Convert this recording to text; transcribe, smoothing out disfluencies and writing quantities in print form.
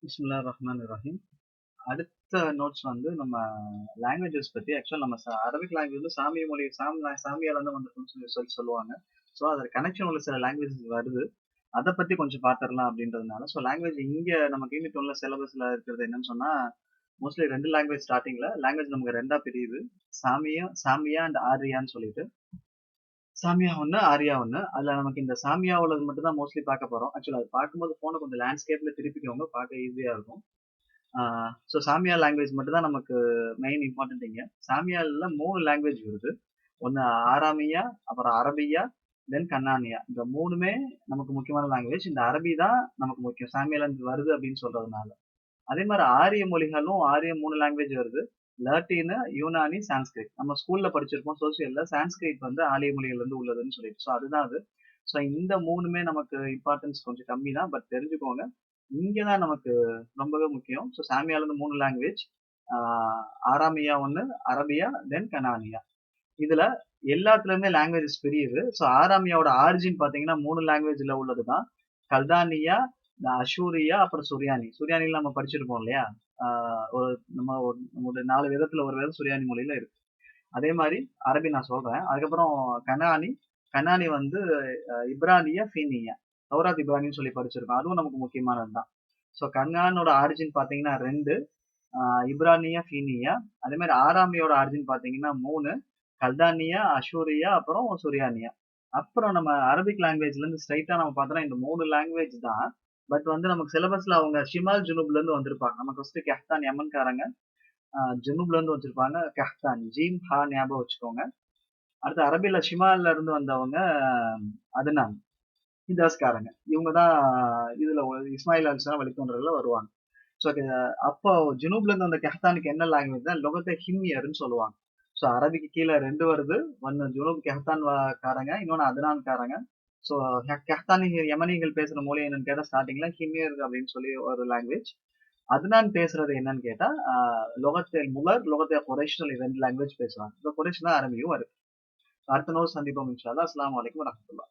பிஸ்மில்லாஹிர் ரஹ்மானிர் ரஹீம். அடுத்த நோட்ஸ் வந்து நம்ம லாங்குவேஜஸ் பத்தி. ஆக்சுவலா நம்ம அரபிக் லாங்குவேஜ் வந்து சாமிய மொழி சாமியால இருந்து வந்திருக்குன்னு சொல்லுவாங்க. ஸோ அதில் கனெக்ஷன் உள்ள சில லாங்குவேஜஸ் வருது. அதை பத்தி கொஞ்சம் பார்த்துடலாம் அப்படின்றதுனால. ஸோ லாங்குவேஜ் இங்க நமக்கு யூனிட் ஒன்ல சிலபஸ்ல இருக்கிறது என்னன்னு சொன்னா, மோஸ்ட்லி ரெண்டு லாங்குவேஜ் ஸ்டார்டிங்ல லாங்குவேஜ் நமக்கு ரெண்டா பிரியுது. சாமியா அண்ட் ஆரியான்னு சொல்லிட்டு. சாமியா ஒண்ணு, ஆரியா ஒண்ணு. அதுல நமக்கு இந்த சாமியா உள்ளது மட்டும் தான் மோஸ்ட்லி பார்க்க போறோம். ஆக்சுவலா அது பார்க்கும்போது போன கொஞ்சம் லேண்ட்ஸ்கேப்ல திருப்பிக்கோங்க, பார்க்க ஈஸியா இருக்கும். ஸோ சாமியா லாங்குவேஜ் மட்டும் தான் நமக்கு மெயின் இம்பார்ட்டன்ட் இங்க. சாமியால 3 லாங்குவேஜ் வருது. ஒண்ணு ஆராமியா, அப்புறம் அரபியா, தென் கன்னானியா. இந்த 3மே நமக்கு முக்கியமான லாங்குவேஜ். இந்த அரபி தான் நமக்கு முக்கியம். சாமியால இருந்து வருது அப்படின்னு சொல்றதுனால. அதே மாதிரி ஆரிய மொழிகளும் 3 லாங்குவேஜ் வருது. லத்தீனு, யூனானி, சான்ஸ்கிரிட். நம்ம ஸ்கூல்ல படிச்சிருப்போம் சோசியல்ல. சான்ஸ்கிரிட் வந்து ஆரிய மொழிகள்ல இருந்து உள்ளதுன்னு சொல்லிட்டு. ஸோ அதுதான் அது. ஸோ இந்த 3மே நமக்கு இம்பார்ட்டன்ஸ் கொஞ்சம் கம்மி தான். பட் தெரிஞ்சுக்கோங்க. இங்க தான் நமக்கு ரொம்பவே முக்கியம். ஸோ சாமியால இருந்து 3 லாங்குவேஜ். ஆராமியா ஒண்ணு, அரபியா, தென் கனானியா. இதுல எல்லாத்துலயுமே லாங்குவேஜஸ் பிரியுது. ஸோ ஆராமியாவோட ஆரிஜின் பாத்தீங்கன்னா 3 லாங்குவேஜ்ல உள்ளதுதான். கல்தானியா, அஷூரியா, அப்புறம் சுரியானி. சுரியானில நம்ம படிச்சிருப்போம் இல்லையா? ஒரு நம்ம ஒரு 4 விதத்துல ஒரு விதம் சுரியானி மொழியில இருக்கு. அதே மாதிரி அரபி நான் சொல்றேன். அதுக்கப்புறம் கனானி. கனானி வந்து இப்ரானியா, ஃபீனியா. தௌராத் இப்ரானின்னு சொல்லி படிச்சிருக்கோம். அதுவும் நமக்கு முக்கியமானதுதான். ஸோ கன்னானோட ஆரிஜின் பாத்தீங்கன்னா 2, இப்ரானியா, ஃபீனியா. அதே மாதிரி ஆராமியோட ஆரிஜின் பாத்தீங்கன்னா 3, கல்தானியா, அஷூரியா, அப்புறம் சுரியானியா. அப்புறம் நம்ம அரபிக் லாங்குவேஜ்ல இருந்து ஸ்ட்ரைட்டா நம்ம பார்த்தோம்னா இந்த 3 லாங்குவேஜ் தான். பட் வந்து நமக்கு சிலபஸ்ல அவங்க ஷிமால் ஜுனூப்ல இருந்து வந்திருப்பாங்க. நமக்கு ஃபர்ஸ்ட் கெஹ்தான் யமன்காரங்க, ஜுனூப்ல இருந்து வச்சிருப்பாங்க கெஹ்தான், ஜீம் ஹா ஞாபகம் வச்சுக்கோங்க. அடுத்து அரபில ஷிமால்ல இருந்து வந்தவங்க அதுனான், ஹிஜாஸ்காரங்க. இவங்க தான் இதுல இஸ்மாயில் அலிஸ்லாம் வழித்தோன்றல்ல வருவாங்க. ஸோ அப்போ ஜுனூப்ல இருந்து அந்த கெஹ்தானுக்கு என்ன லாங்குவேஜ் தான் லொகத்தை ஹிம்யர்ன்னு சொல்லுவாங்க. ஸோ அரபிக்கு கீழே 2 வருது. ஒன்னு ஜுனூப் கெஹ்தான் காரங்க, இன்னொன்னு அதுனான் காரங்க. ஸோ கெஹ்தானி யமனிகள் பேசுற மொழி என்னன்னு கேட்டா ஸ்டார்டிங்ல ஹிம்யர் அப்படின்னு சொல்லி ஒரு லாங்குவேஜ். அதுனான் பேசுறது என்னன்னு கேட்டா லொகத்தை முலர், லொகத்தை குறைஷ் சொல்லி 2 லாங்குவேஜ் பேசுவாங்க. இந்த குறைஷ் தான் அரபியும் வருது. அடுத்த நாள் சந்திப்போம் இன்ஷா அல்லாஹ். அஸ்ஸலாமு அலைக்கும் வரஹ்மத்துல்லாஹ்.